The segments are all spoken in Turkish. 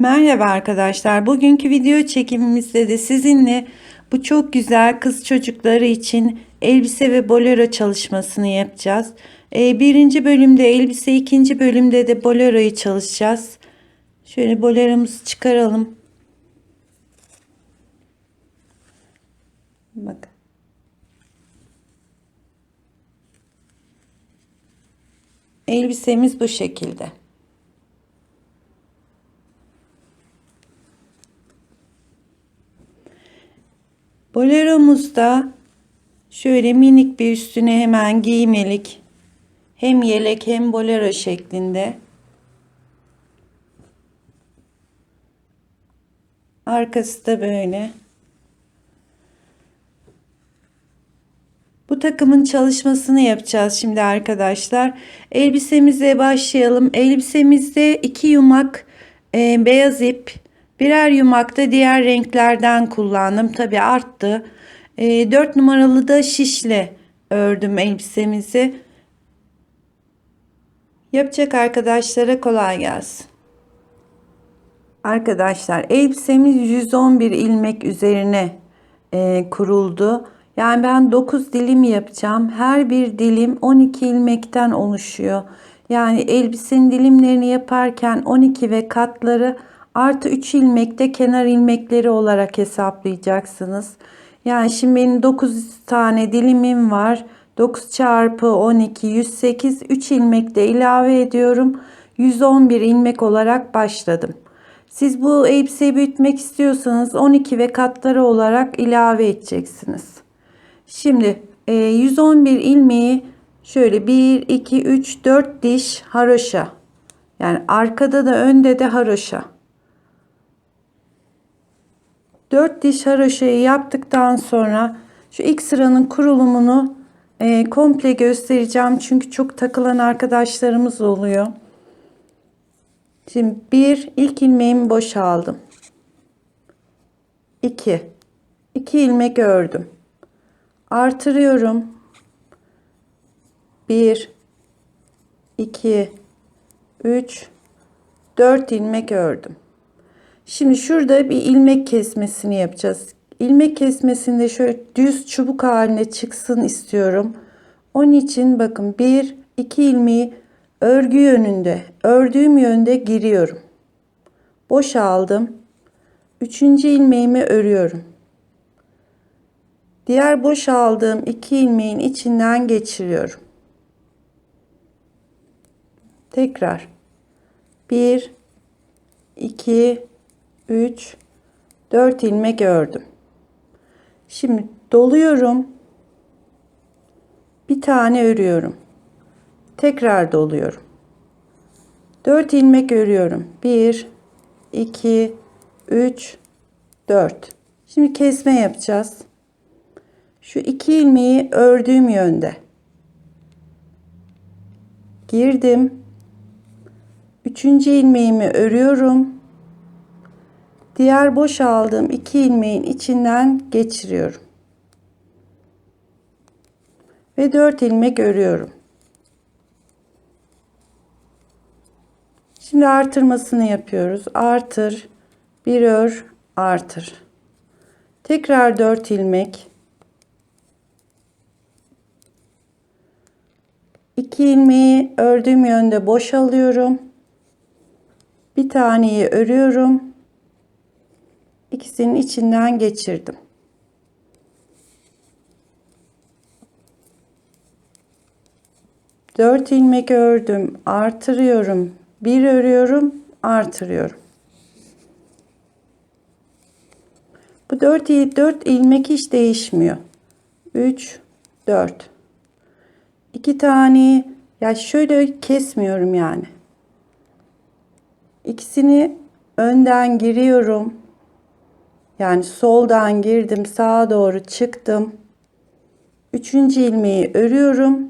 Merhaba arkadaşlar. Bugünkü video çekimimizde de sizinle bu çok güzel kız çocukları için elbise ve bolero çalışmasını yapacağız. Birinci bölümde elbise, ikinci bölümde de boleroyu çalışacağız. Şöyle boleromuzu çıkaralım. Bakın. Elbisemiz bu şekilde. Boleromuzda şöyle minik bir üstüne hemen giymelik, hem yelek hem bolero şeklinde. Arkası da böyle. Bu takımın çalışmasını yapacağız şimdi arkadaşlar. Elbisemize başlayalım. Elbisemizde 2 yumak beyaz ip, birer yumak da diğer renklerden kullandım. Tabi arttı. 4 numaralı da şişle ördüm elbisemizi. Yapacak arkadaşlara kolay gelsin. Arkadaşlar elbisemiz 111 ilmek üzerine kuruldu. Yani ben 9 dilim yapacağım. Her bir dilim 12 ilmekten oluşuyor. Yani elbisenin dilimlerini yaparken 12 ve katları artı 3 ilmek de kenar ilmekleri olarak hesaplayacaksınız. Yani şimdi benim 9 tane dilimim var. 9 çarpı 12 108, 3 ilmek de ilave ediyorum. 111 ilmek olarak başladım. Siz bu elbiseyi büyütmek istiyorsanız 12 ve katları olarak ilave edeceksiniz. Şimdi 111 ilmeği şöyle 1, 2, 3, 4 diş haroşa. Yani arkada da önde de haroşa. 4 diş haroşayı yaptıktan sonra şu ilk sıranın kurulumunu komple göstereceğim. Çünkü çok takılan arkadaşlarımız oluyor. Şimdi ilk ilmeğimi boşaldım. 2 ilmek ördüm. Artırıyorum. 1 2 3 4 ilmek ördüm. Şimdi şurada bir ilmek kesmesini yapacağız. İlmek kesmesinde şöyle düz çubuk haline çıksın istiyorum. Onun için bakın 2 ilmeği örgü yönünde, ördüğüm yönde giriyorum. Boşaldım. 3. ilmeğimi örüyorum. Diğer boşaldığım 2 ilmeğin içinden geçiriyorum. Tekrar 1 2 3 4 ilmek ördüm. Şimdi doluyorum. Bir tane örüyorum. Tekrar doluyorum. 4 ilmek örüyorum. 1 2 3 4. Şimdi kesme yapacağız. Şu 2 ilmeği ördüğüm yönde girdim. 3. ilmeğimi örüyorum. Diğer boşaldığım 2 ilmeğin içinden geçiriyorum. Ve 4 ilmek örüyorum. Şimdi artırmasını yapıyoruz. Artır, bir ör, artır. Tekrar 4 ilmek. 2 ilmeği ördüğüm yönde boşalıyorum. Bir taneyi örüyorum. İkisinin içinden geçirdim. Dört ilmek ördüm, artırıyorum. Bir örüyorum, artırıyorum. Bu 4 ilmek hiç değişmiyor. 3 4. 2 tane ya şöyle kesmiyorum yani. İkisini önden giriyorum. Yani soldan girdim, sağa doğru çıktım. 3. ilmeği örüyorum.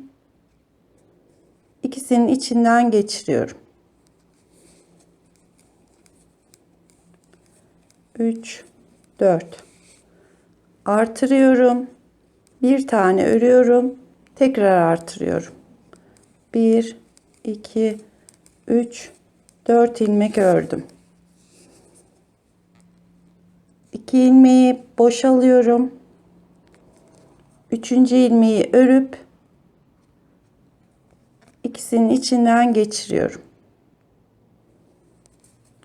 İkisinin içinden geçiriyorum. 3 4. Artırıyorum. Bir tane örüyorum. Tekrar artırıyorum. 1 2 3 4 ilmek ördüm. 2 ilmeği boşalıyorum. 3. ilmeği örüp ikisinin içinden geçiriyorum.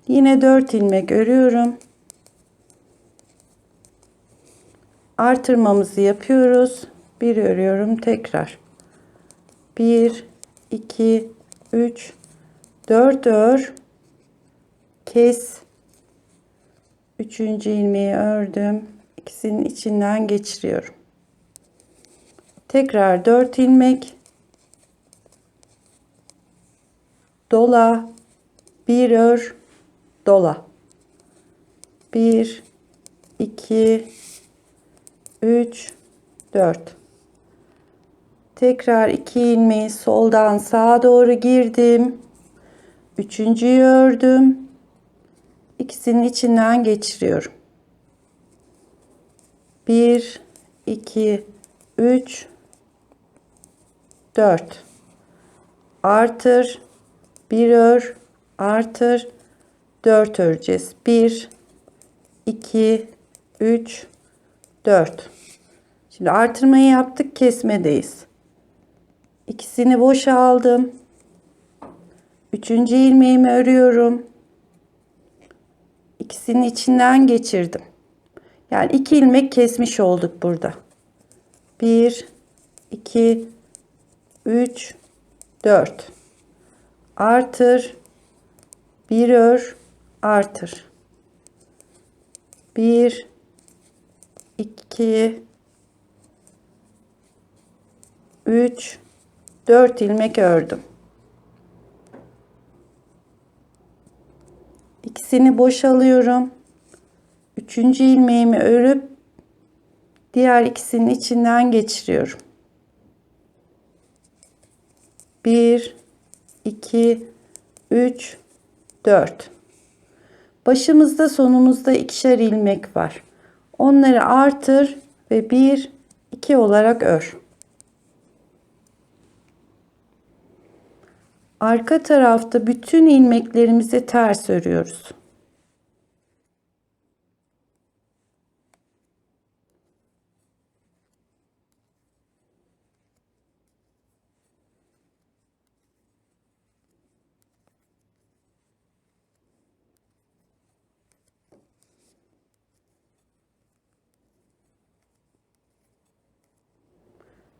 Yine 4 ilmek örüyorum. Artırmamızı yapıyoruz. Bir örüyorum tekrar. 1 2 3 4 ör. Kes. 3. ilmeği ördüm. İkisinin içinden geçiriyorum. Tekrar 4 ilmek. Dola. Bir ör. Dola. 1 2 3 4. Tekrar 2 ilmeği soldan sağa doğru girdim. 3.'yü ördüm. İkisinin içinden geçiriyorum. 1 2 3 4. Artır. Bir ör. Artır. 4 öreceğiz. 1 2 3 4. Şimdi artırmayı yaptık, kesmedeyiz. İkisini boşa aldım. 3. ilmeğimi örüyorum. İkisinin içinden geçirdim. Yani 2 ilmek kesmiş olduk burada. 1 2 3 4. Artır. Bir ör. Artır. 1 2 3 4 ilmek ördüm. İkisini boşalıyorum. 3. ilmeğimi örüp diğer ikisinin içinden geçiriyorum. 1 2 3 4. Başımızda sonumuzda ikişer ilmek var. Onları artır ve 1 2 olarak ör. Arka tarafta bütün ilmeklerimizi ters örüyoruz.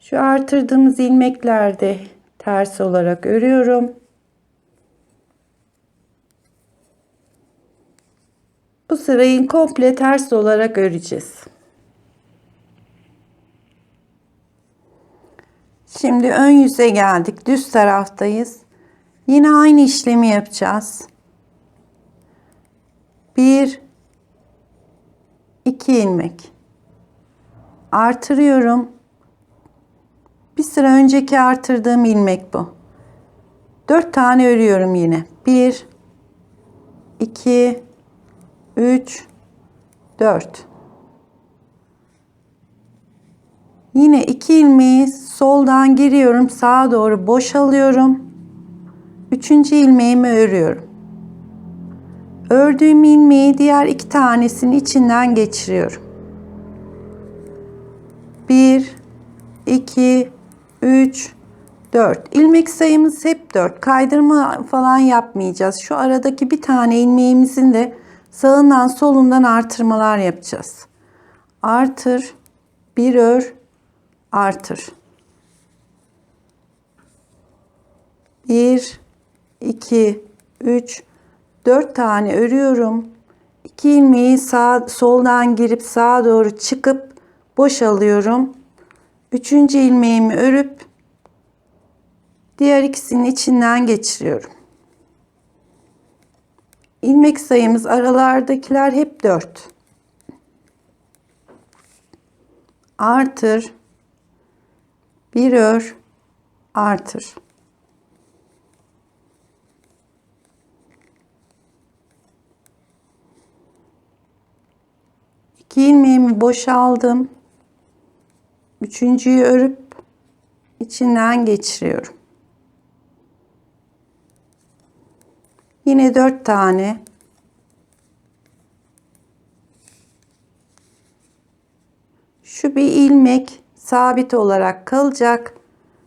Şu artırdığımız ilmeklerde ters olarak örüyorum. Bu sırayı komple ters olarak öreceğiz. Şimdi ön yüze geldik. Düz taraftayız. Yine aynı işlemi yapacağız. 1 2 ilmek artırıyorum. Bir sıra önceki artırdığım ilmek bu. 4 tane örüyorum yine. 1 2 3 4. Yine 2 ilmeği soldan giriyorum, sağa doğru boşalıyorum. 3. ilmeğimi örüyorum. Ördüğüm ilmeği diğer 2 tanesinin içinden geçiriyorum. 1 2 3 4. İlmek sayımız hep 4. Kaydırma falan yapmayacağız. Şu aradaki bir tane ilmeğimizin de sağından solundan artırmalar yapacağız. Artır, bir ör, artır. 1 2 3 4 tane örüyorum. 2 ilmeği soldan girip sağa doğru çıkıp boşalıyorum. 3. ilmeğimi örüp diğer ikisinin içinden geçiriyorum. İlmek sayımız aralardakiler hep 4. Artır, bir ör, artır. İki ilmeğimi boşaldım. 3.'yü örüp içinden geçiriyorum. Yine 4 tane Şu bir ilmek sabit olarak kalacak.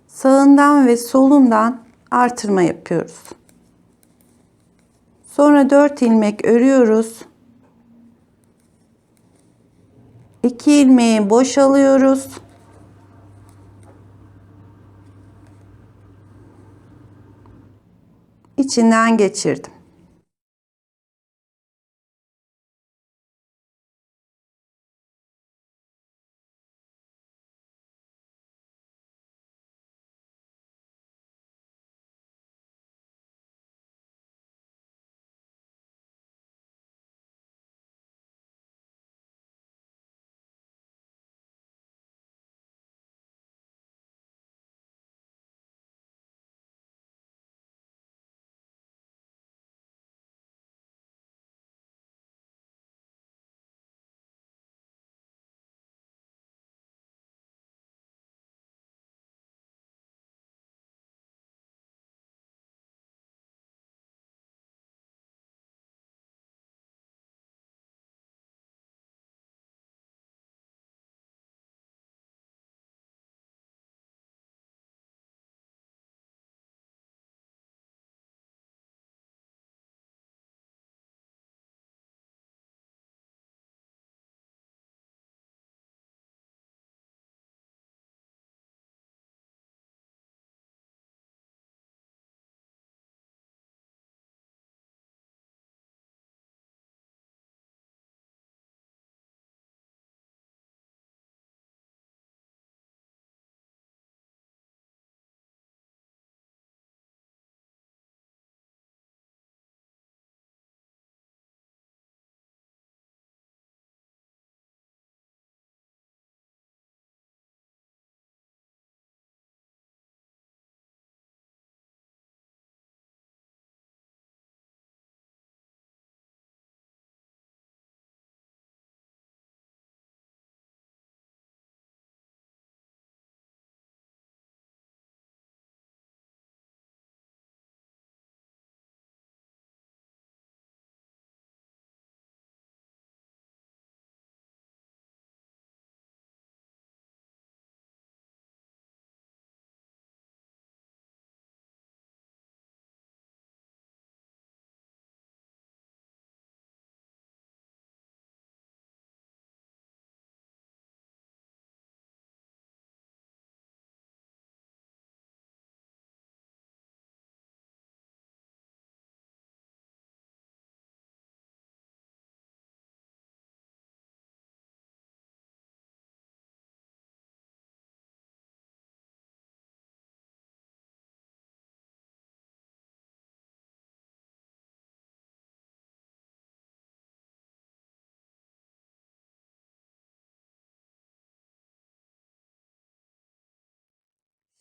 Sağından ve solundan artırma yapıyoruz. Sonra 4 ilmek örüyoruz. 2 ilmeği boşalıyoruz. İçinden geçirdim.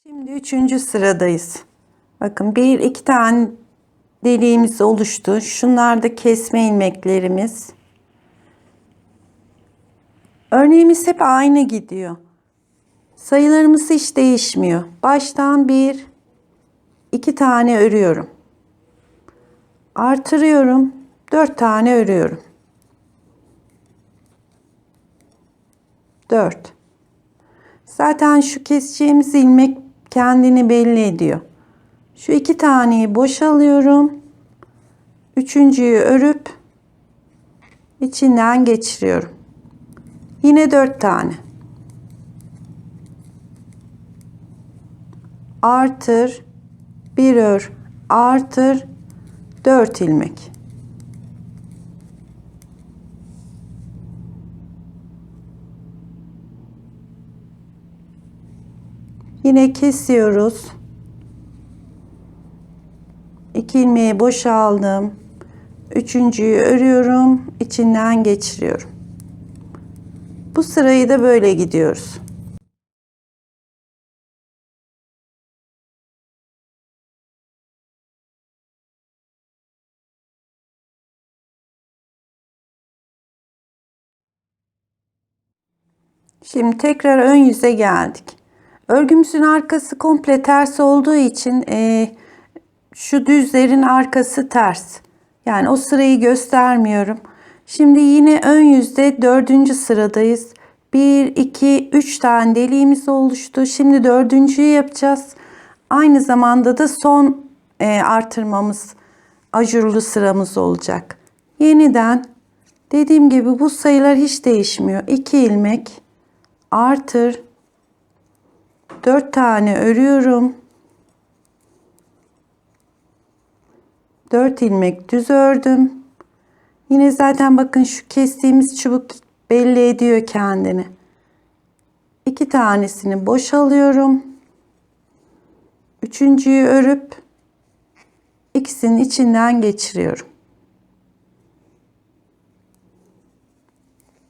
Şimdi 3. sıradayız. Bakın 1-2 tane deliğimiz oluştu. Şunlar da kesme ilmeklerimiz. Örneğimiz hep aynı gidiyor. Sayılarımız hiç değişmiyor. Baştan 1-2 tane örüyorum. Artırıyorum. 4 tane örüyorum. 4. Zaten şu keseceğimiz ilmek kendini belli ediyor. Şu 2 taneyi boşalıyorum. Üçüncüyü örüp içinden geçiriyorum. Yine 4 tane. Artır, bir ör, artır, 4 ilmek. Yine kesiyoruz. 2 ilmeği boşaldım. Üçüncüyü örüyorum, içinden geçiriyorum. Bu sırayı da böyle gidiyoruz. Şimdi tekrar ön yüze geldik. Örgümüzün arkası komple ters olduğu için şu düzlerin arkası ters. Yani o sırayı göstermiyorum. Şimdi yine ön yüzde 4. sıradayız. 1, 2, 3 tane deliğimiz oluştu. Şimdi dördüncüyü yapacağız. Aynı zamanda da son artırmamız, ajurlu sıramız olacak. Yeniden dediğim gibi bu sayılar hiç değişmiyor. 2 ilmek artır, 4 tane örüyorum. 4 ilmek düz ördüm. Yine zaten bakın şu kestiğimiz çubuk belli ediyor kendini. 2 tanesini boşalıyorum. Üçüncüyü örüp ikisinin içinden geçiriyorum.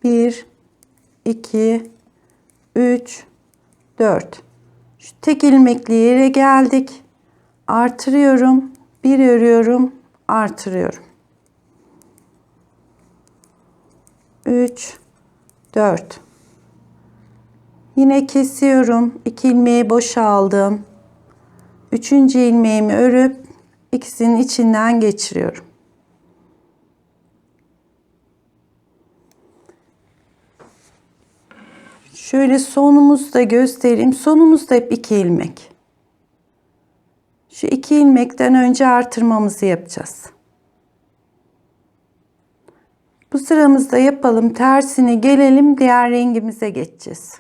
1, 2, 3, 4. Şu tek ilmekli yere geldik. Artırıyorum. Bir örüyorum. Artırıyorum. 3, 4. Yine kesiyorum. 2 ilmeği boşaldım. Üçüncü ilmeğimi örüp ikisinin içinden geçiriyorum. Şöyle sonumuzu da göstereyim. Sonumuzda hep 2 ilmek. Şu 2 ilmekten önce artırmamızı yapacağız. Bu sıramızda yapalım. Tersini gelelim. Diğer rengimize geçeceğiz.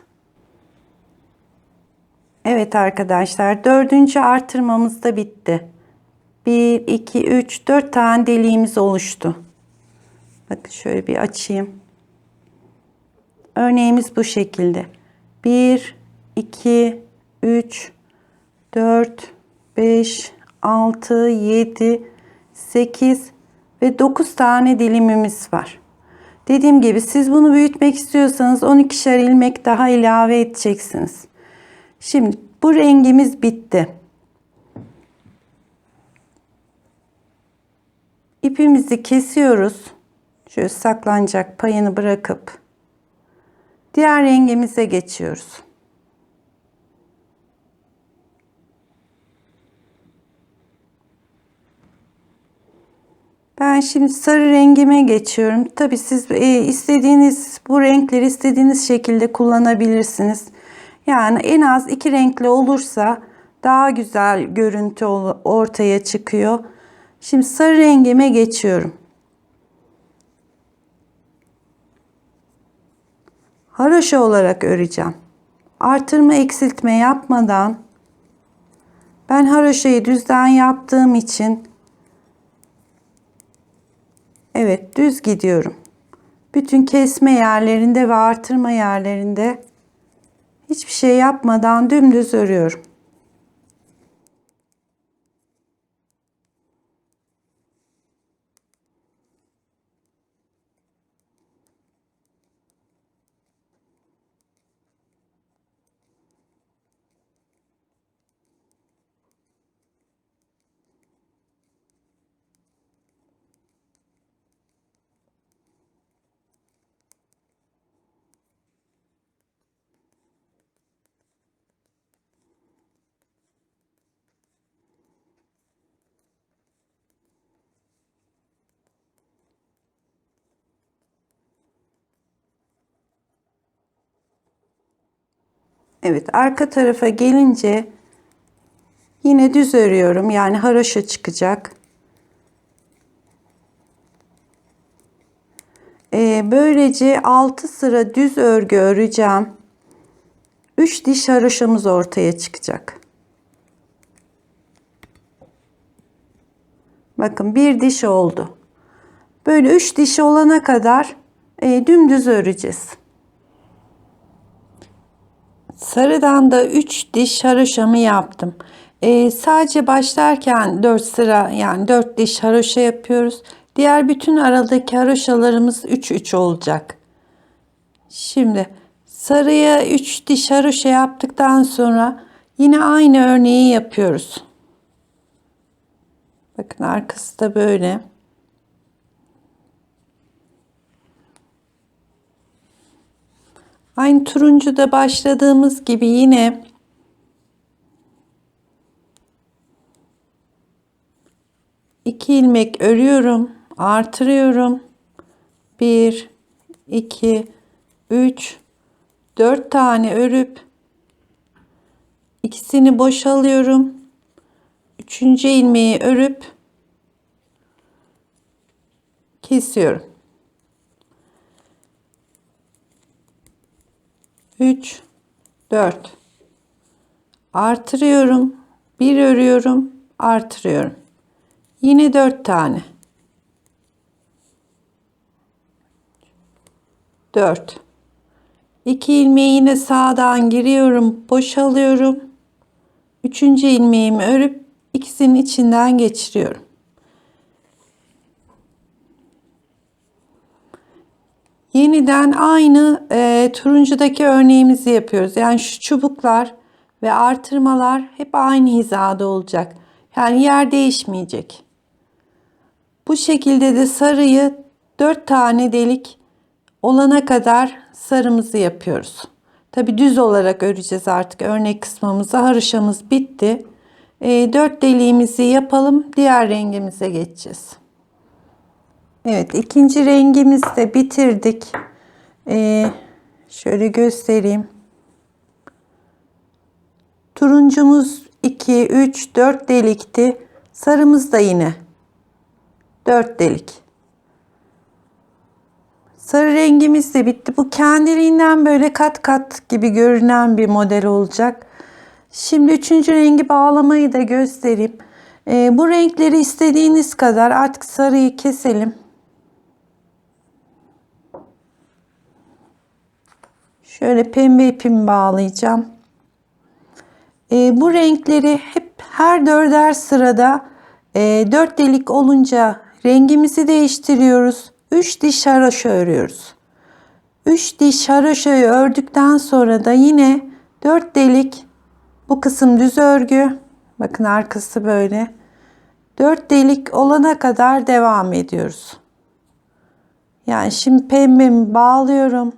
Evet arkadaşlar, dördüncü artırmamız da bitti. 1, 2, 3, 4 tane deliğimiz oluştu. Bakın şöyle bir açayım. Örneğimiz bu şekilde. 1, 2, 3, 4, 5, 6, 7, 8 ve 9 tane dilimimiz var. Dediğim gibi siz bunu büyütmek istiyorsanız 12'şer ilmek daha ilave edeceksiniz. Şimdi bu rengimiz bitti. İpimizi kesiyoruz. Şöyle saklanacak payını bırakıp diğer rengimize geçiyoruz. Ben şimdi sarı rengime geçiyorum. Tabii siz istediğiniz bu renkleri istediğiniz şekilde kullanabilirsiniz. Yani en az 2 renkli olursa daha güzel görüntü ortaya çıkıyor. Şimdi sarı rengime geçiyorum. Haroşa olarak öreceğim. Artırma eksiltme yapmadan ben haroşayı düzden yaptığım için evet düz gidiyorum. Bütün kesme yerlerinde ve artırma yerlerinde hiçbir şey yapmadan dümdüz örüyorum. Evet, arka tarafa gelince yine düz örüyorum. Yani haroşa çıkacak. Böylece 6 sıra düz örgü öreceğim. 3 diş haroşamız ortaya çıkacak. Bakın bir diş oldu. Böyle 3 diş olana kadar dümdüz öreceğiz. Sarıdan da 3 diş haroşamı yaptım. Sadece başlarken 4 sıra yani 4 diş haroşa yapıyoruz. Diğer bütün aradaki haroşalarımız 3 olacak. Şimdi sarıya 3 diş haroşa yaptıktan sonra yine aynı örneği yapıyoruz. Bakın arkası da böyle. Aynı turuncuda başladığımız gibi yine iki ilmek örüyorum, artırıyorum. 1, 2, 3, 4 tane örüp ikisini boşalıyorum. Üçüncü ilmeği örüp kesiyorum. 3 4 artırıyorum. Bir örüyorum, artırıyorum. Yine 4 tane. 4 2 ilmeği yine sağdan giriyorum, boşalıyorum. Üçüncü ilmeğimi örüp ikisinin içinden geçiriyorum. Yeniden aynı turuncudaki örneğimizi yapıyoruz. Yani şu çubuklar ve artırmalar hep aynı hizada olacak. Yani yer değişmeyecek. Bu şekilde de sarıyı 4 tane delik olana kadar sarımızı yapıyoruz. Tabi düz olarak öreceğiz artık. Örnek kısmımızda haroşamız bitti. 4 deliğimizi yapalım. Diğer rengimize geçeceğiz. Evet, ikinci rengimizi de bitirdik. Şöyle göstereyim. Turuncumuz 2, 3, 4 delikti. Sarımız da yine 4 delik. Sarı rengimiz de bitti. Bu kendiliğinden böyle kat kat gibi görünen bir model olacak. Şimdi üçüncü rengi bağlamayı da göstereyim. Bu renkleri istediğiniz kadar artık sarıyı keselim. Şöyle pembe ipimi bağlayacağım. Bu renkleri hep her dörder sırada 4 delik olunca rengimizi değiştiriyoruz. 3 diş haroşa örüyoruz. 3 diş haroşayı ördükten sonra da yine 4 delik, bu kısım düz örgü. Bakın arkası böyle. 4 delik olana kadar devam ediyoruz. Yani şimdi pembemi bağlıyorum.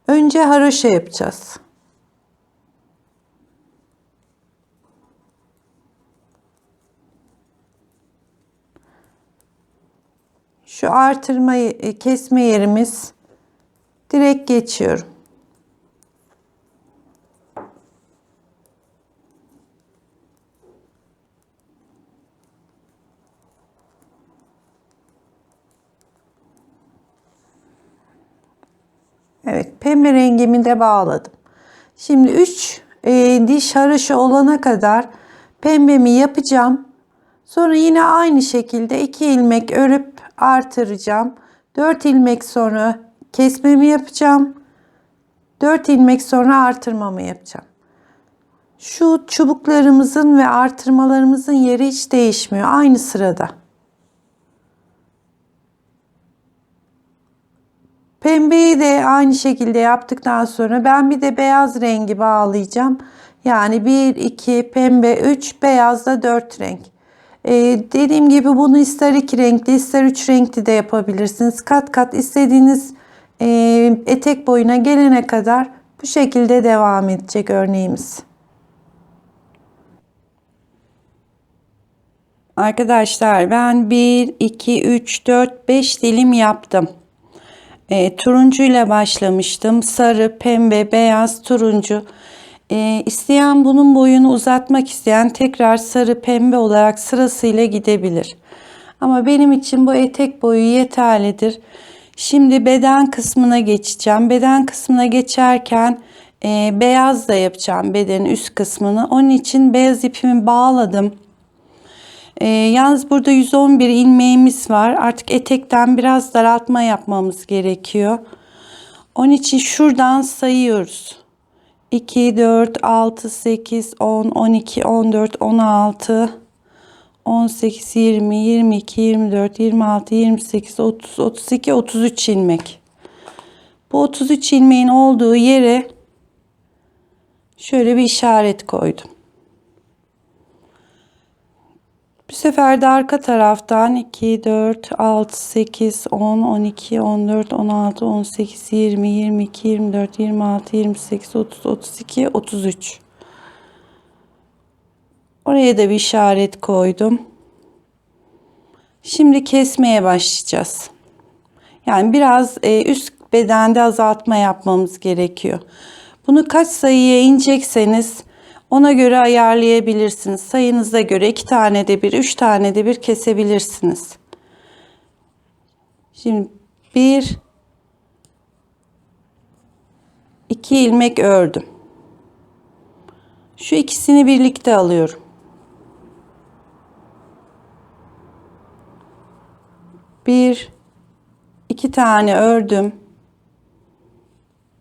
Önce haroşa yapacağız. Şu artırmayı kesme yerimiz, direkt geçiyorum. Evet, pembe rengimi de bağladım. Şimdi 3 diş haroşa olana kadar pembemi yapacağım. Sonra yine aynı şekilde 2 ilmek örüp artıracağım. 4 ilmek sonra kesmemi yapacağım. 4 ilmek sonra artırmamı yapacağım. Şu çubuklarımızın ve artırmalarımızın yeri hiç değişmiyor. Aynı sırada. Pembeyi de aynı şekilde yaptıktan sonra ben bir de beyaz rengi bağlayacağım. Yani 1, 2, pembe 3, beyaz da 4 renk. Dediğim gibi bunu ister 2 renkli ister 3 renkli de yapabilirsiniz. Kat kat istediğiniz etek boyuna gelene kadar bu şekilde devam edecek örneğimiz. Arkadaşlar ben 1, 2, 3, 4, 5 dilim yaptım. Turuncu ile başlamıştım. Sarı, pembe, beyaz, turuncu. İsteyen bunun boyunu uzatmak isteyen tekrar sarı, pembe olarak sırasıyla gidebilir. Ama benim için bu etek boyu yeterlidir. Şimdi beden kısmına geçeceğim. Beden kısmına geçerken beyaz da yapacağım bedenin üst kısmını. Onun için beyaz ipimi bağladım. Yalnız burada 111 ilmeğimiz var. Artık etekten biraz daraltma yapmamız gerekiyor. Onun için şuradan sayıyoruz. 2, 4, 6, 8, 10, 12, 14, 16, 18, 20, 22, 24, 26, 28, 30, 32, 33 ilmek. Bu 33 ilmeğin olduğu yere şöyle bir işaret koydum. Bu sefer de arka taraftan 2, 4, 6, 8, 10, 12, 14, 16, 18, 20, 22, 24, 26, 28, 30, 32, 33. Oraya da bir işaret koydum. Şimdi kesmeye başlayacağız. Yani biraz üst bedende azaltma yapmamız gerekiyor. Bunu kaç sayıya inecekseniz ona göre ayarlayabilirsiniz. Sayınıza göre 2 tane de bir, 3 tane de bir kesebilirsiniz. Şimdi 1 2 ilmek ördüm. Şu ikisini birlikte alıyorum. Bir, iki tane ördüm.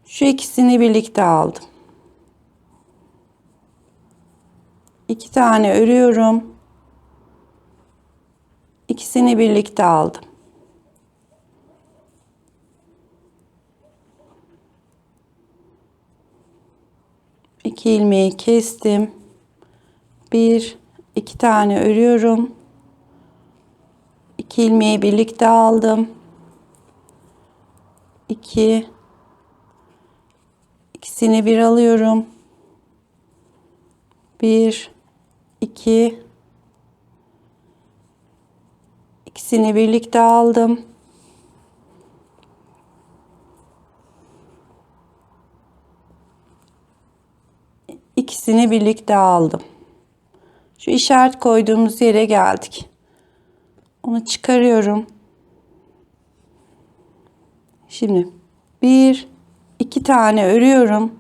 Şu ikisini birlikte aldım. 2 tane örüyorum. İkisini birlikte aldım. İki ilmeği kestim. Bir, iki tane örüyorum. 2 ilmeği birlikte aldım. 2, ikisini bir alıyorum. 1, 2, ikisini birlikte aldım. İkisini birlikte aldım. Şu işaret koyduğumuz yere geldik. Onu çıkarıyorum. Şimdi 1, 2 tane örüyorum.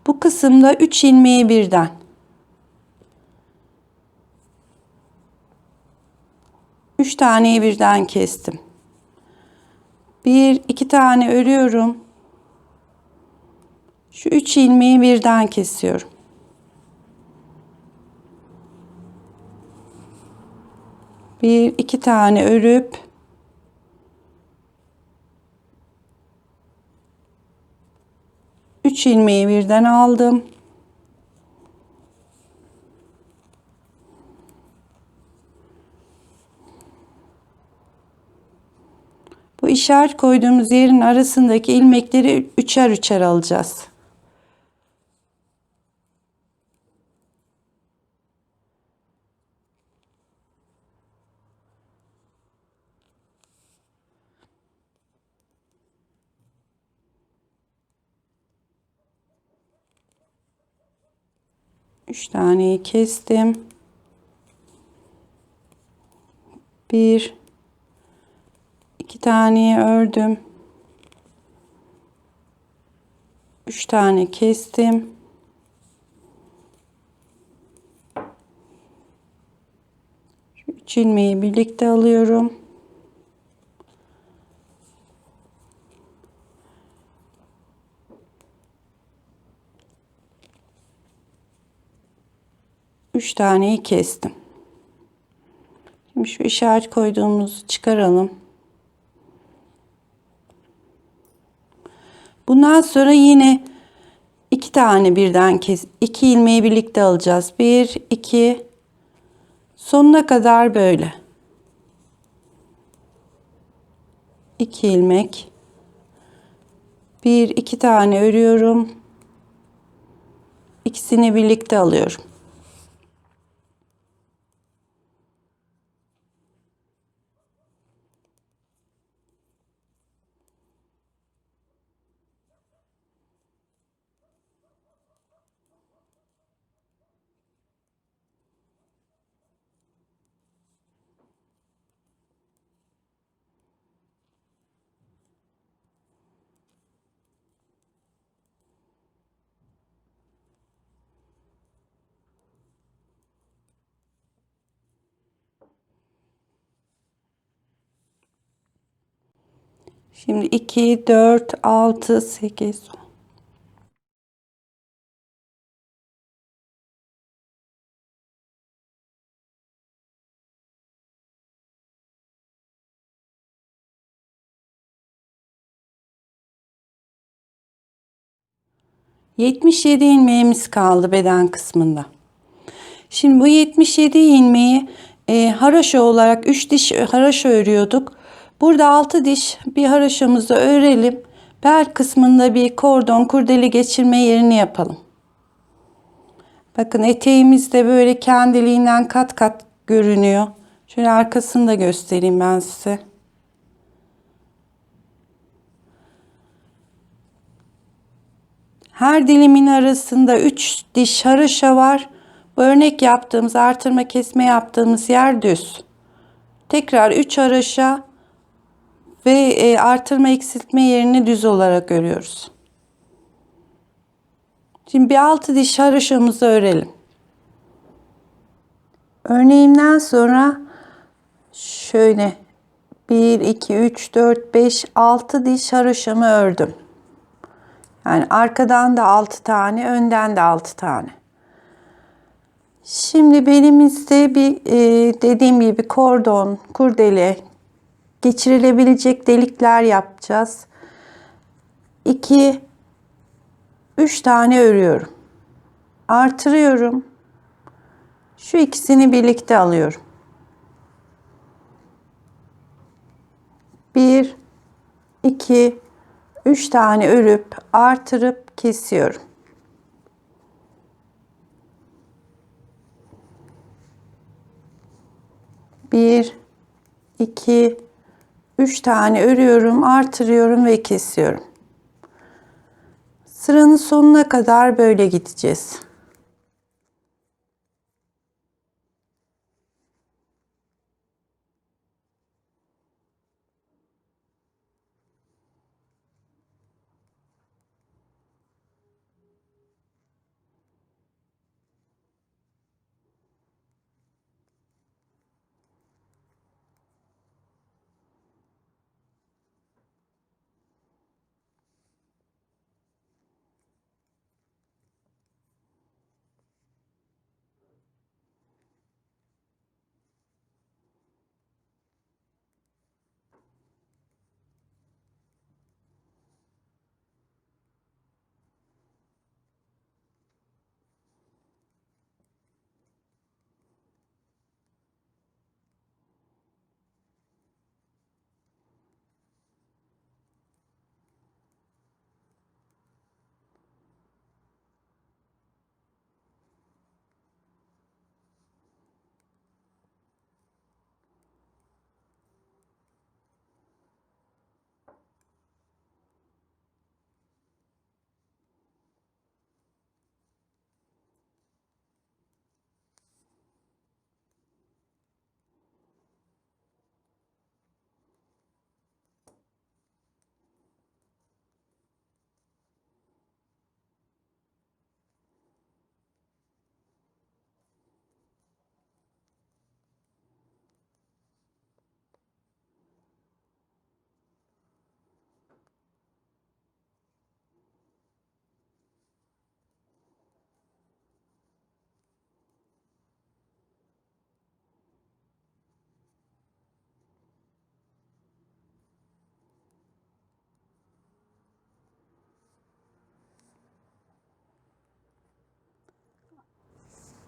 Bu kısımda 3 ilmeği birden. Üç taneyi birden kestim. 1, 2 tane örüyorum. Şu 3 ilmeği birden kesiyorum. Bir, iki tane örüp üç ilmeği birden aldım. Bu işaret koyduğumuz yerin arasındaki ilmekleri üçer üçer alacağız. Üç taneyi kestim. Bir, iki taneyi ördüm. Üç tane kestim. Şu üç ilmeği birlikte alıyorum. Üç taneyi kestim. Şimdi şu işaret koyduğumuzu çıkaralım. Bundan sonra yine iki tane birden iki ilmeği birlikte alacağız. Bir, iki, sonuna kadar böyle. 2 ilmek. Bir, iki tane örüyorum. İkisini birlikte alıyorum. Şimdi 2, 4, 6, 8. ...77 ilmeğimiz kaldı beden kısmında. Şimdi bu 77 ilmeği haroşa olarak 3 diş haroşa örüyorduk. Burada 6 diş bir haroşamızı örelim. Bel kısmında bir kordon kurdele geçirme yerini yapalım. Bakın eteğimiz de böyle kendiliğinden kat kat görünüyor. Şöyle arkasını da göstereyim ben size. Her dilimin arasında 3 diş haroşa var. Bu örnek yaptığımız, artırma kesme yaptığımız yer düz. Tekrar 3 haroşa ve artırma eksiltme yerini düz olarak örüyoruz. Şimdi bir 6 diş haroşamızı örelim. Örneğimden sonra şöyle 1, 2, 3, 4, 5, 6 diş haroşamı ördüm. Yani arkadan da 6 tane, önden de 6 tane. Şimdi belimizde bir dediğim gibi kordon, kurdele, geçirilebilecek delikler yapacağız. 2, 3 tane örüyorum. Artırıyorum. Şu ikisini birlikte alıyorum. 1, 2, 3 tane örüp artırıp kesiyorum. Bir, iki, 3 tane örüyorum, artırıyorum ve kesiyorum. Sıranın sonuna kadar böyle gideceğiz.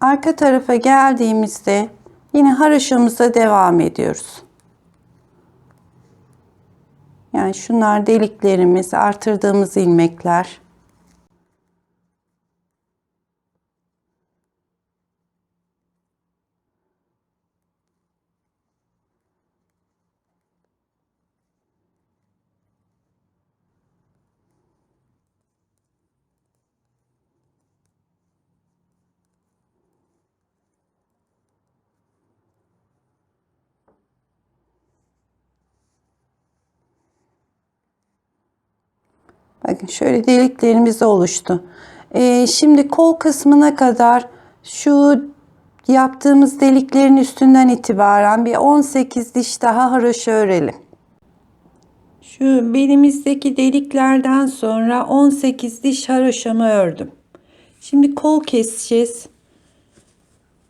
Arka tarafa geldiğimizde yine haroşamıza devam ediyoruz. Yani şunlar deliklerimiz, artırdığımız ilmekler. Bakın şöyle deliklerimiz oluştu. Şimdi kol kısmına kadar şu yaptığımız deliklerin üstünden itibaren bir 18 diş daha haroşa örelim. Şu belimizdeki deliklerden sonra 18 diş haroşamı ördüm. Şimdi kol keseceğiz.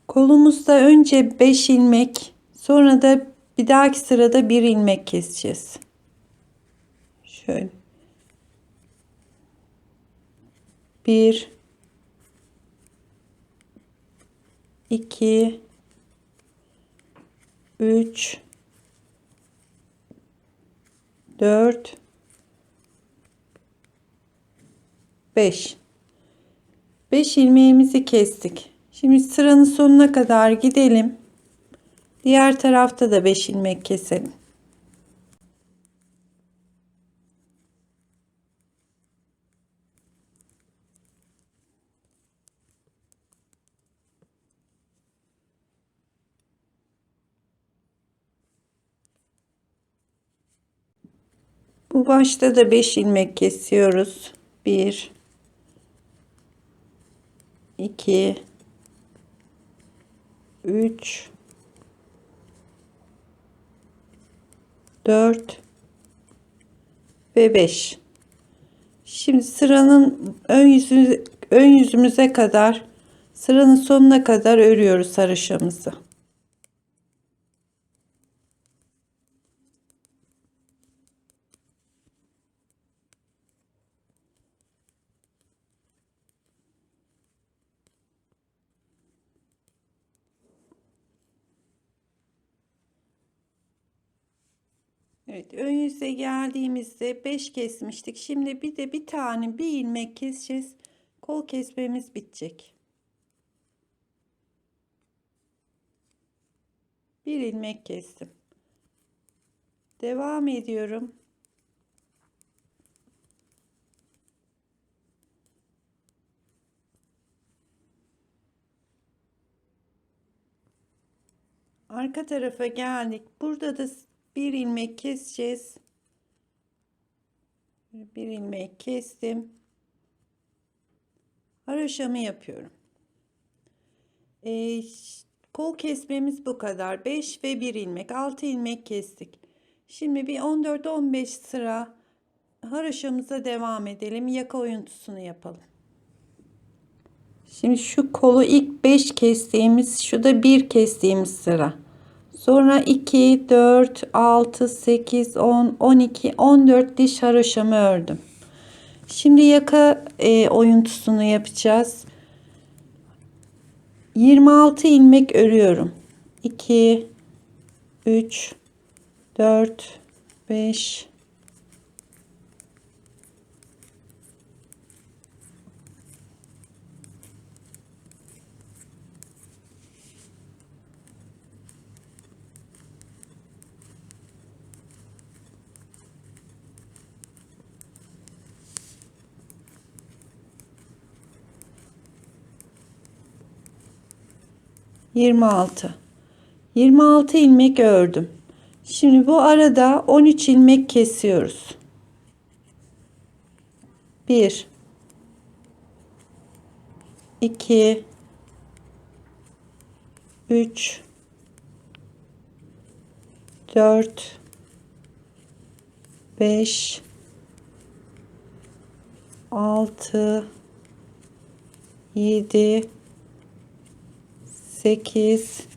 Kolumuzda önce 5 ilmek, sonra da bir dahaki sırada 1 ilmek keseceğiz. Şöyle. 1, 2, 3, 4, 5. 5 ilmeğimizi kestik. Şimdi sıranın sonuna kadar gidelim. Diğer tarafta da 5 ilmek keselim. Bu başta da 5 ilmek kesiyoruz. 1 2 3 4 ve 5. Şimdi sıranın ön yüzümüze kadar, sıranın sonuna kadar örüyoruz haroşamızı. Evet, ön yüze geldiğimizde 5 kesmiştik. Şimdi bir de bir tane bir ilmek keseceğiz. Kol kesmemiz bitecek. Bir ilmek kestim. Devam ediyorum. Arka tarafa geldik. Burada da bir ilmek keseceğiz. Bir ilmek kestim. Haroşamı yapıyorum. Kol kesmemiz bu kadar. 5 ve 1 ilmek. 6 ilmek kestik. Şimdi bir 14-15 sıra haroşamıza devam edelim. Yaka oyuntusunu yapalım. Şimdi şu kolu ilk 5 kestiğimiz, şu da 1 kestiğimiz sıra. Sonra 2, 4, 6, 8, 10, 12, 14 diş haroşamı ördüm. Şimdi yaka oyuntusunu yapacağız. 26 ilmek örüyorum. 2, 3, 4, 5, 26. 26 ilmek ördüm. Şimdi bu arada 13 ilmek kesiyoruz. 1 2 3 4 5 6 7 8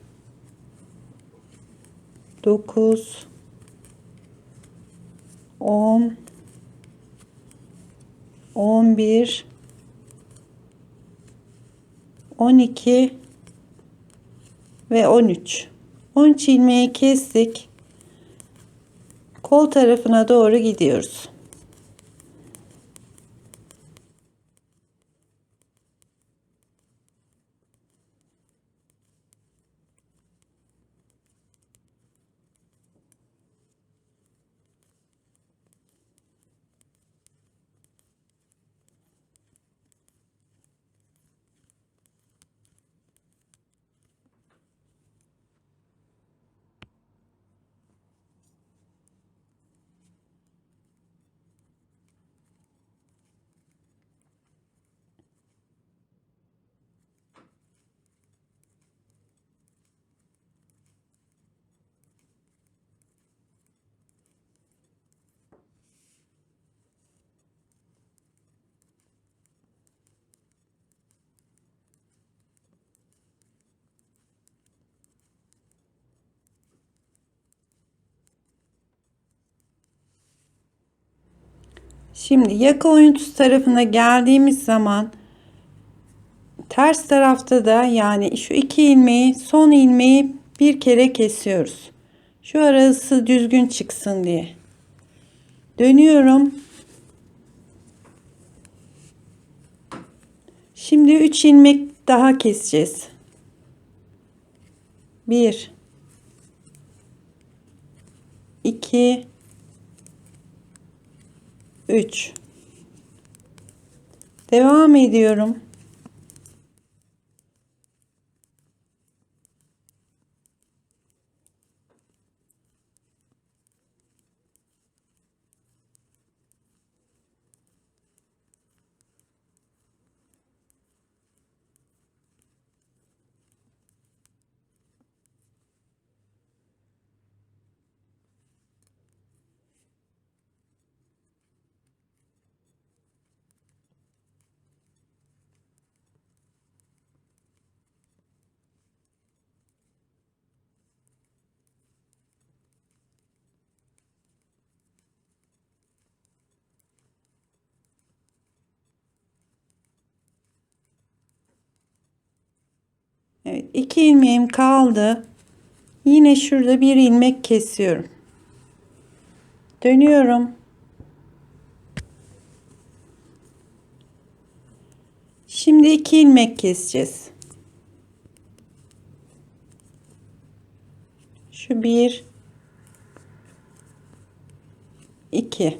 9 10 11 12 ve 13. 13 ilmeği kestik. Kol tarafına doğru gidiyoruz. Şimdi yaka oyuntusu tarafına geldiğimiz zaman ters tarafta da, yani şu iki ilmeği, son ilmeği bir kere kesiyoruz. Şu arası düzgün çıksın diye. Dönüyorum. Şimdi 3 ilmek daha keseceğiz. 1 2 3. Devam ediyorum. 2 ilmeğim kaldı. Yine şurada bir ilmek kesiyorum. Dönüyorum. Şimdi 2 ilmek keseceğiz. Şu 1 2.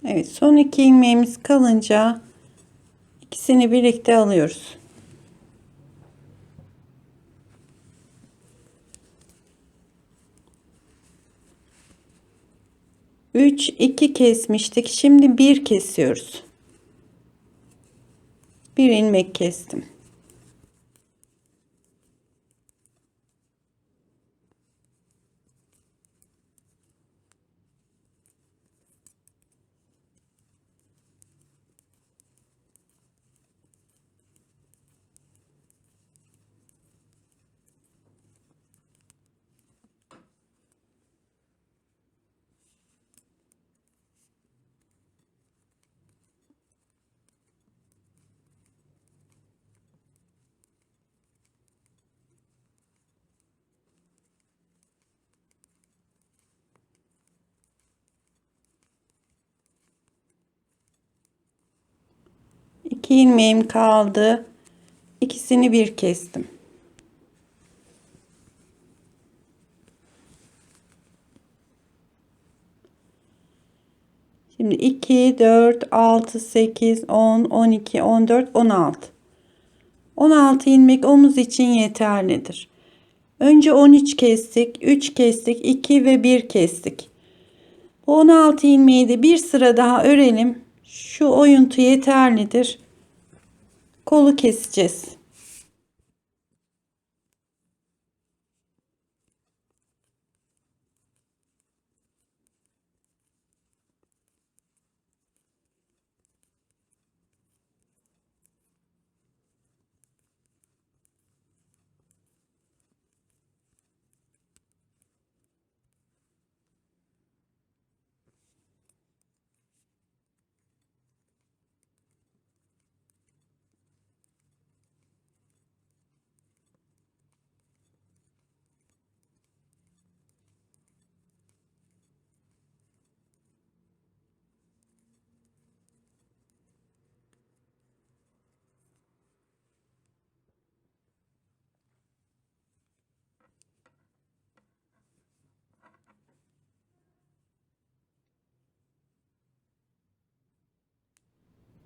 Evet, son 2 ilmeğimiz kalınca ikisini birlikte alıyoruz. 3 2 kesmiştik. Şimdi 1 kesiyoruz. 1 ilmek kestim. İki ilmeğim kaldı. İkisini bir kestim. Şimdi 2 4 6 8 10 12 14 16. 16 ilmek omuz için yeterlidir. Önce 13 kestik, 3 kestik, 2 ve 1 kestik. Bu 16 ilmeği de bir sıra daha örelim. Şu oyuntu yeterlidir. Kolu keseceğiz.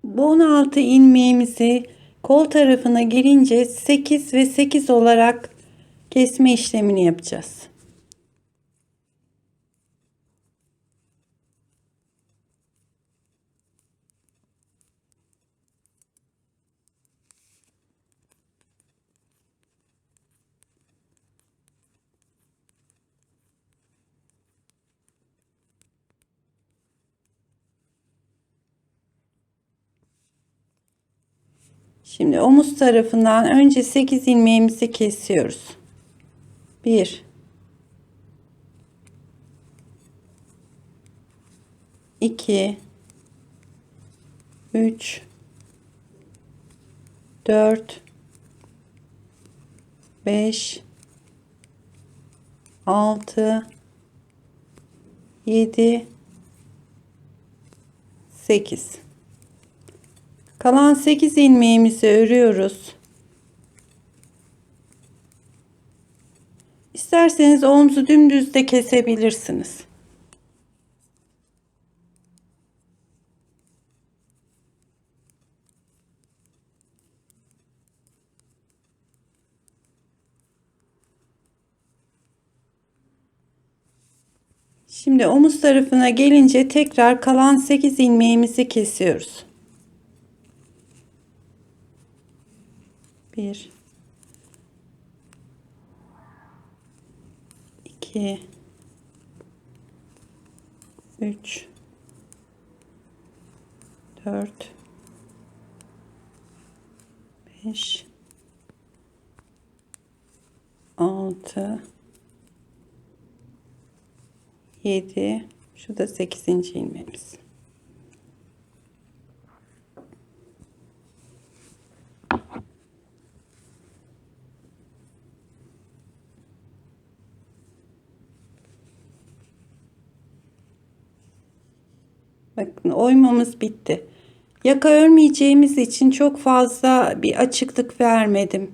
Bu 16 ilmeğimizi kol tarafına gelince 8 ve 8 olarak kesme işlemini yapacağız. Şimdi omuz tarafından önce 8 ilmeğimizi kesiyoruz. 1 2 3 4 5 6 7 8. Kalan 8 ilmeğimizi örüyoruz. İsterseniz omuzu dümdüz de kesebilirsiniz. Şimdi omuz tarafına gelince tekrar kalan 8 ilmeğimizi kesiyoruz. 1 2 3 4 5 6 7, şu da 8. ilmeğimiz. Bakın oymamız bitti. Yaka örmeyeceğimiz için çok fazla bir açıklık vermedim.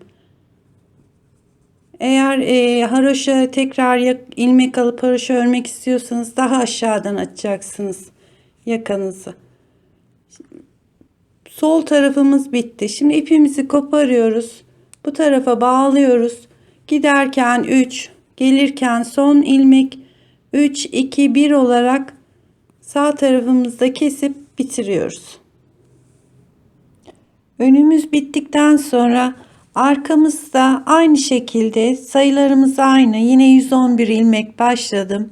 Eğer haroşa tekrar ilmek alıp haroşa örmek istiyorsanız daha aşağıdan açacaksınız yakanızı. Sol tarafımız bitti. Şimdi ipimizi koparıyoruz. Bu tarafa bağlıyoruz. Giderken 3, gelirken son ilmek 3, 2, 1 olarak sağ tarafımızda kesip bitiriyoruz. Önümüz bittikten sonra arkamızda aynı şekilde sayılarımız aynı. Yine 111 ilmek başladım.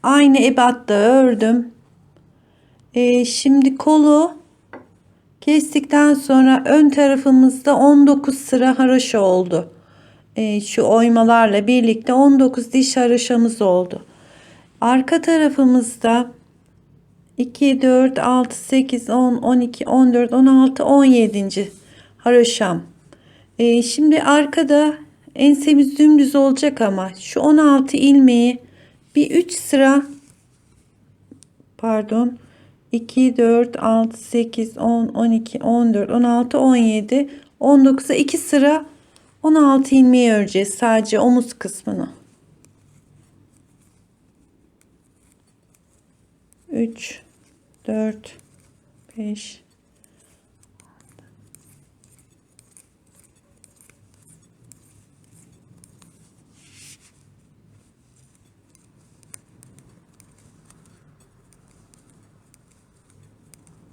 Aynı ebatta ördüm. Şimdi kolu kestikten sonra ön tarafımızda 19 sıra haroşa oldu. Şu oymalarla birlikte 19 diş haroşamız oldu. Arka tarafımızda 2, 4, 6, 8, 10, 12, 14, 16, 17. haroşam. Şimdi arkada ensemiz dümdüz olacak ama şu 16 ilmeği bir 3 sıra, pardon, 2, 4, 6, 8, 10, 12, 14, 16, 17, 19'a 2 sıra 16 ilmeği öreceğiz. Sadece omuz kısmını. 3, 4, 5,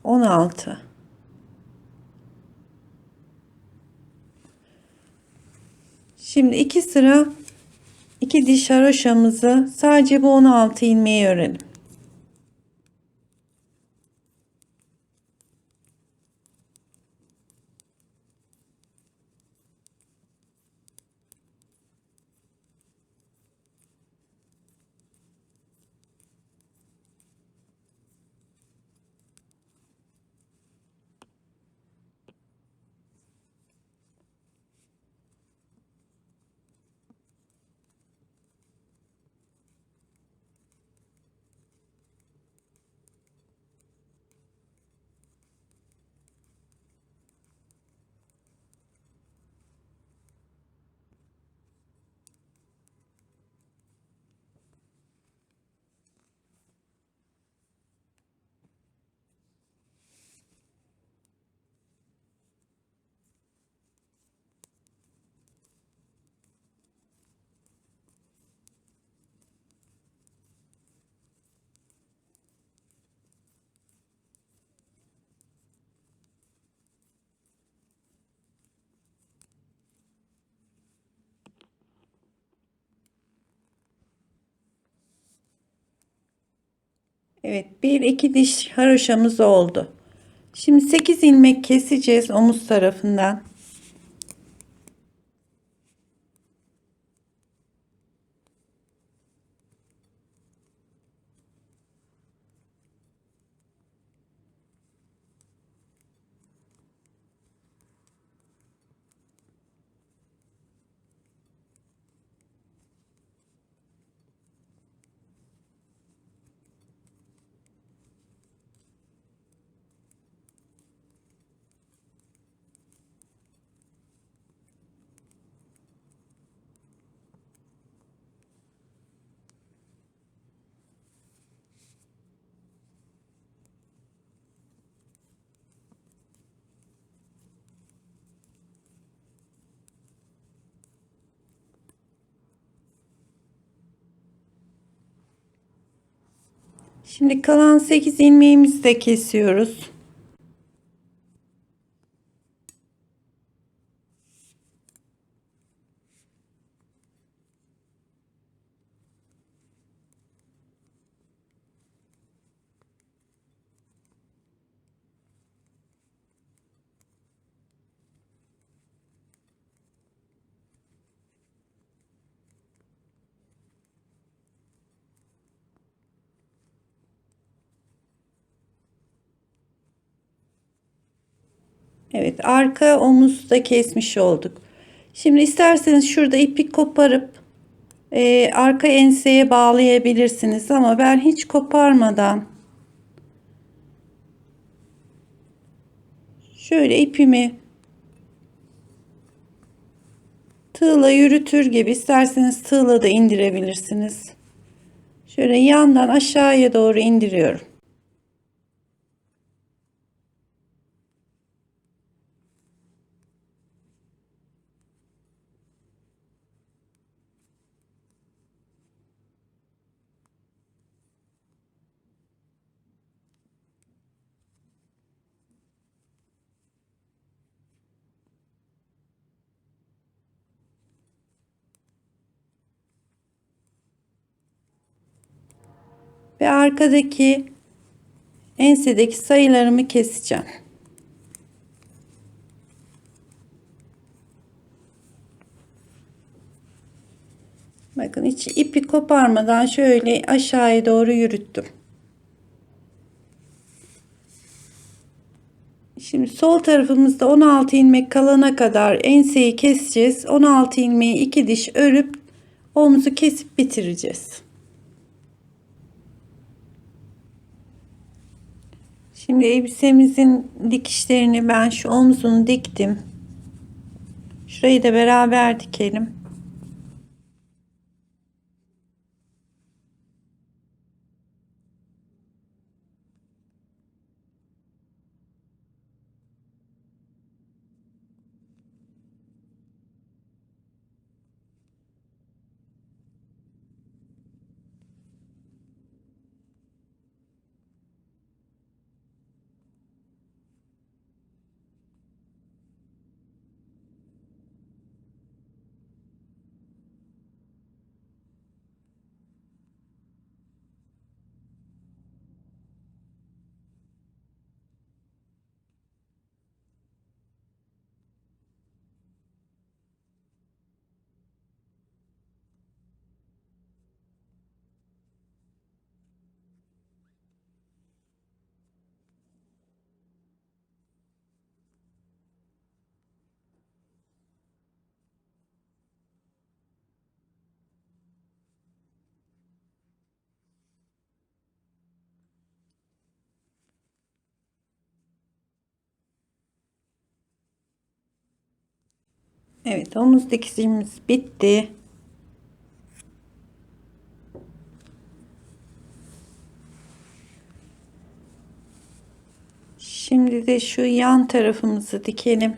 16. Şimdi 2 sıra 2 diş haroşamızı sadece bu 16 ilmeği örelim. Evet, bir iki diş haroşamız oldu. Şimdi 8 ilmek keseceğiz omuz tarafından. Şimdi kalan 8 ilmeğimizi de kesiyoruz. Evet, arka omuzu da kesmiş olduk. Şimdi isterseniz şurada ipi koparıp arka enseye bağlayabilirsiniz ama ben hiç koparmadan şöyle ipimi tığla yürütür gibi, isterseniz tığla da indirebilirsiniz. Şöyle yandan aşağıya doğru indiriyorum. Ve arkadaki ensedeki sayılarımı keseceğim. Bakın hiç ipi koparmadan şöyle aşağıya doğru yürüttüm. Şimdi sol tarafımızda 16 ilmek kalana kadar enseyi keseceğiz. 16 ilmeği 2 diş örüp omuzu kesip bitireceğiz. Şimdi elbisemizin dikişlerini ben şu omzunu diktim. Şurayı da beraber dikelim. Evet, omuz dikişimiz bitti. Şimdi de şu yan tarafımızı dikelim.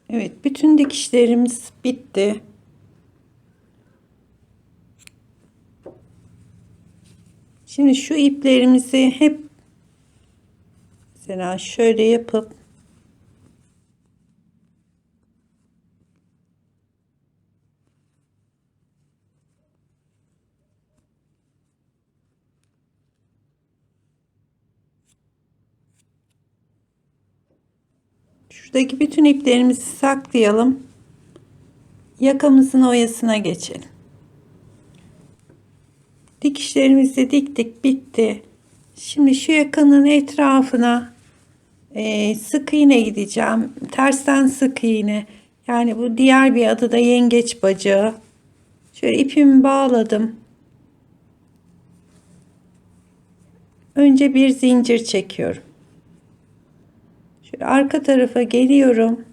Evet, bütün dikişlerimiz bitti. Şimdi şu iplerimizi hep mesela şöyle yapıp şuradaki bütün iplerimizi saklayalım. Yakamızın oyasına geçelim. Dikişlerimizi diktik, bitti. Şimdi şu yakanın etrafına sık iğne gideceğim. Tersten sık iğne. Yani bu diğer bir adı da yengeç bacağı. Şöyle ipimi bağladım. Önce bir zincir çekiyorum. Şöyle arka tarafa geliyorum.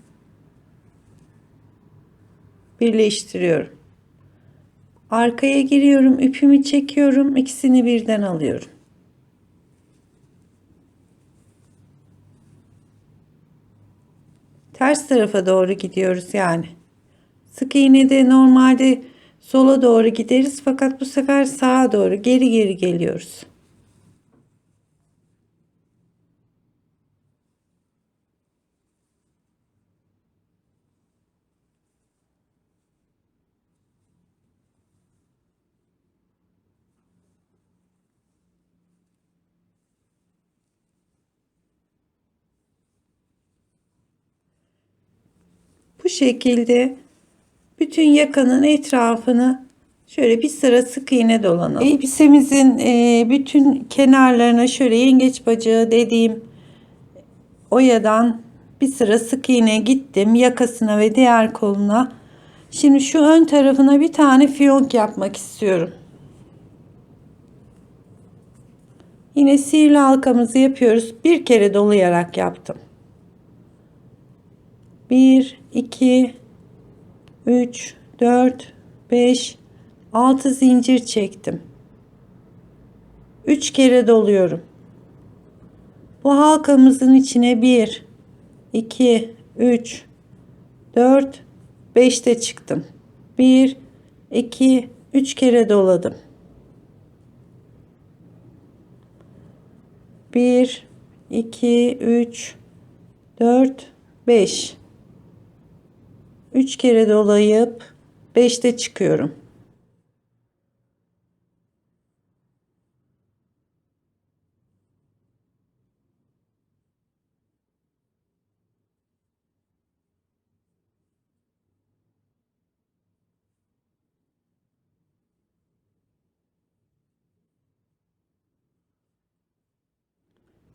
Birleştiriyorum. Arkaya giriyorum, ipimi çekiyorum, ikisini birden alıyorum. Ters tarafa doğru gidiyoruz yani. Sık iğnede normalde sola doğru gideriz fakat bu sefer sağa doğru geri geri geliyoruz. Bu şekilde bütün yakanın etrafını şöyle bir sıra sık iğne dolanalım. Elbisemizin bütün kenarlarına şöyle yengeç bacağı dediğim oyadan bir sıra sık iğne gittim yakasına ve diğer koluna. Şimdi şu ön tarafına bir tane fiyonk yapmak istiyorum. Yine sihirli halkamızı yapıyoruz. Bir kere dolayarak yaptım. 1 2 3 4 5 6 zincir çektim. 3 kere doluyorum. Bu halkamızın içine 1 2 3 4 5 de çıktım. 1 2 3 kere doladım. 1 2 3 4 5 3 kere dolayıp 5'te çıkıyorum.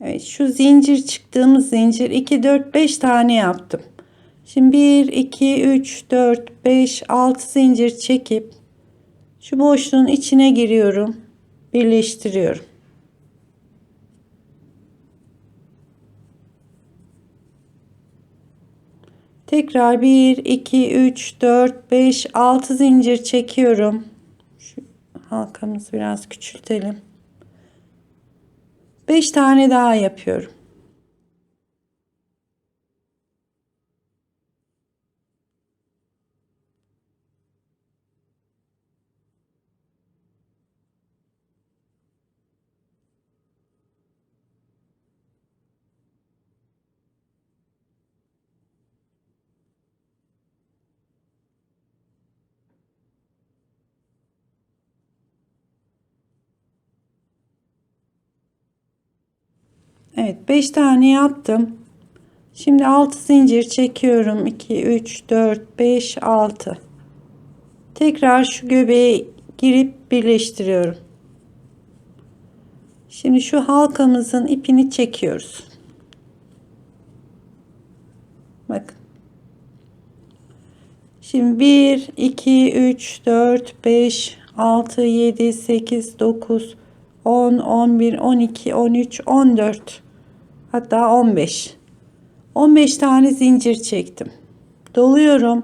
Evet, şu zincir çıktığımız zincir 2 4 5 tane yaptım. Şimdi 1 2 3 4 5 6 zincir çekip şu boşluğun içine giriyorum. Birleştiriyorum. Tekrar 1 2 3 4 5 6 zincir çekiyorum. Şu halkamızı biraz küçültelim. 5 tane daha yapıyorum. Evet, 5 tane yaptım. Şimdi 6 zincir çekiyorum. 2 3 4 5 6. Tekrar şu göbeğe girip birleştiriyorum. Şimdi şu halkamızın ipini çekiyoruz. Bakın. Şimdi 1 2 3 4 5 6 7 8 9 10 11 12 13 14, hatta 15. 15 tane zincir çektim. Doluyorum.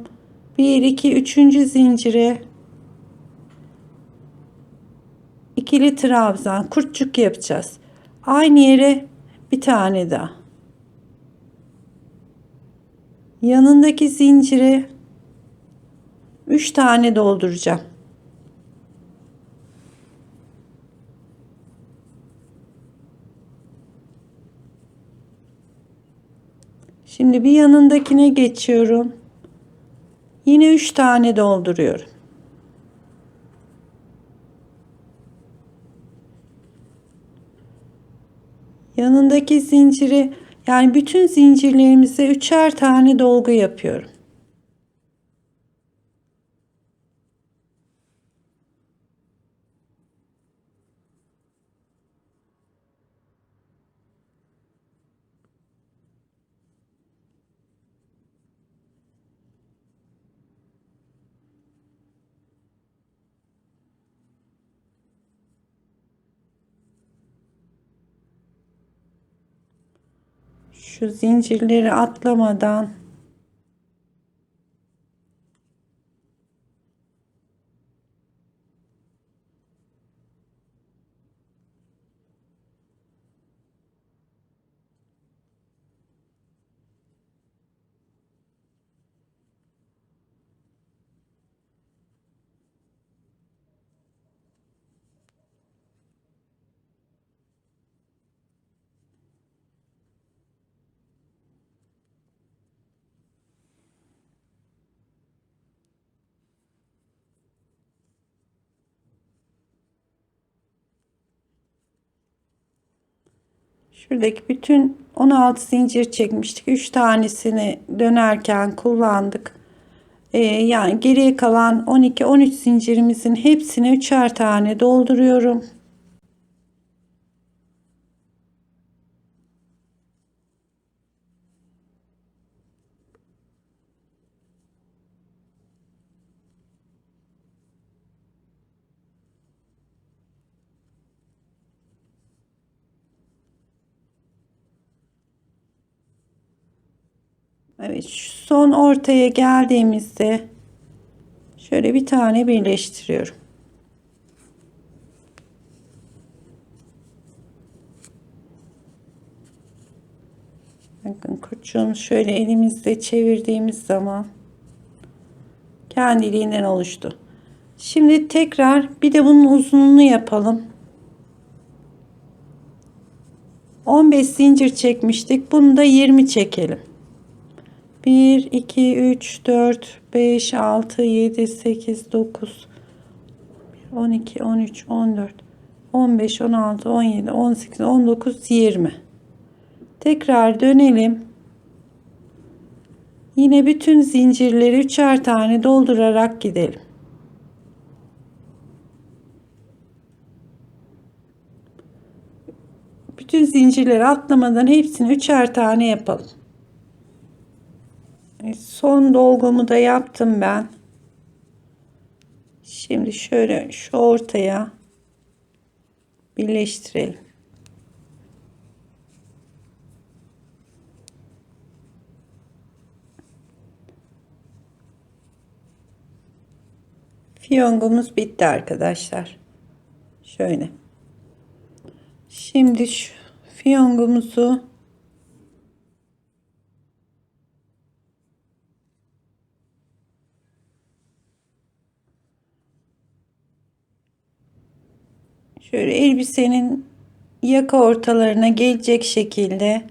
1 2 3. zincire ikili trabzan kurtçuk yapacağız. Aynı yere bir tane daha. Yanındaki zincire 3 tane dolduracağım. Şimdi bir yanındakine geçiyorum. Yine 3 tane dolduruyorum. Yanındaki zinciri, yani bütün zincirlerimize üçer tane dolgu yapıyorum. Şu zincirleri atlamadan şuradaki bütün 16 zincir çekmiştik. 3 tanesini dönerken kullandık. Yani geriye kalan 12-13 zincirimizin hepsine üçer tane dolduruyorum. Evet, şu son ortaya geldiğimizde şöyle bir tane birleştiriyorum. Bakın kurçun şöyle elimizde çevirdiğimiz zaman kendiliğinden oluştu. Şimdi tekrar bir de bunun uzunluğunu yapalım. 15 zincir çekmiştik. Bunu da 20 çekelim. 1 2 3 4 5 6 7 8 9 12 13 14 15 16 17 18 19 20. Tekrar dönelim. Yine bütün zincirleri üçer tane doldurarak gidelim. Bütün zincirleri atlamadan hepsini üçer tane yapalım. Son dolgumu da yaptım ben. Şimdi şöyle şu ortaya birleştirelim. Fiyongumuz bitti arkadaşlar. Şöyle. Şimdi şu fiyongumuzu şöyle elbisenin yaka ortalarına gelecek şekilde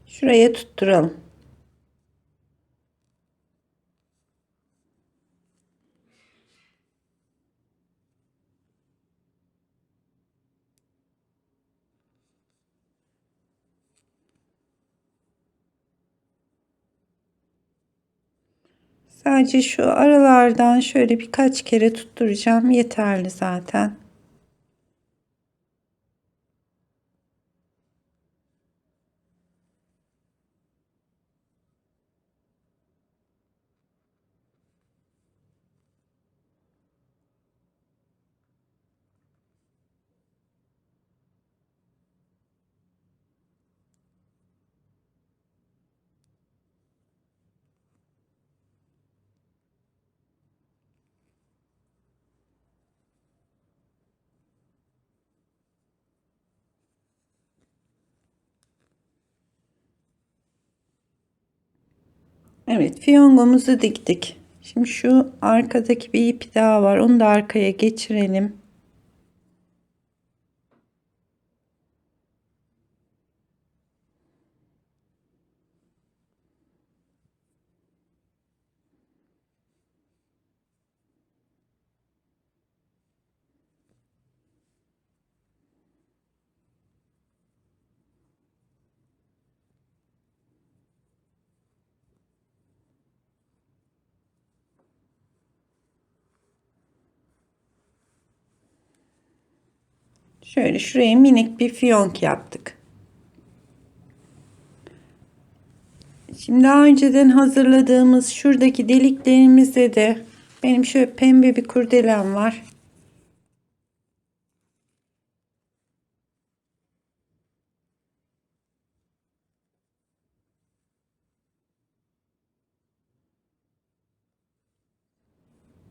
şuraya tutturalım. Sadece şu aralardan şöyle birkaç kere tutturacağım. Yeterli zaten. Evet, fiyongomuzu diktik. Şimdi şu arkadaki bir ipi daha var. Onu da arkaya geçirelim. Şöyle şuraya minik bir fiyonk yaptık. Şimdi daha önceden hazırladığımız şuradaki deliklerimize de benim şöyle pembe bir kurdelem var.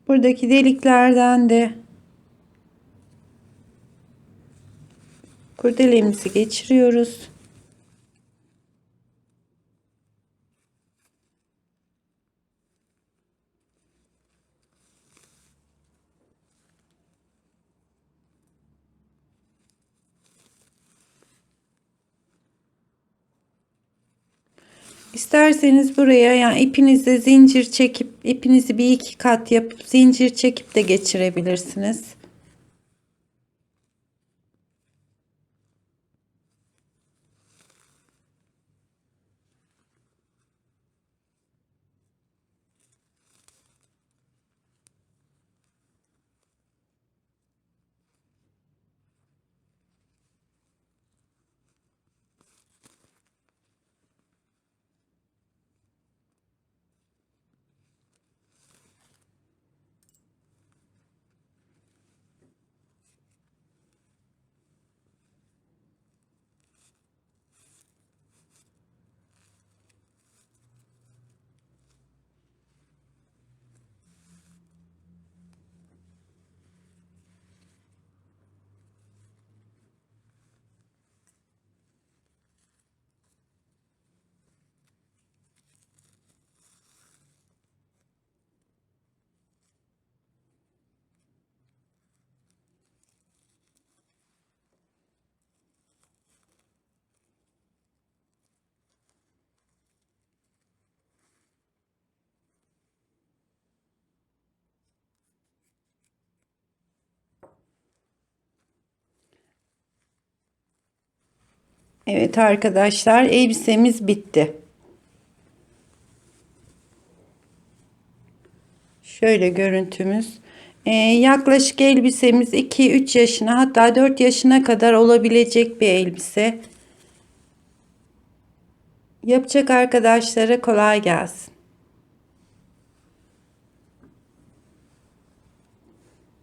Buradaki deliklerden de kurdelemizi geçiriyoruz. İsterseniz buraya yani ipinizle zincir çekip ipinizi bir iki kat yapıp zincir çekip de geçirebilirsiniz. Evet arkadaşlar, elbisemiz bitti. Şöyle görüntümüz. Yaklaşık elbisemiz 2-3 yaşına hatta 4 yaşına kadar olabilecek bir elbise. Yapacak arkadaşlara kolay gelsin.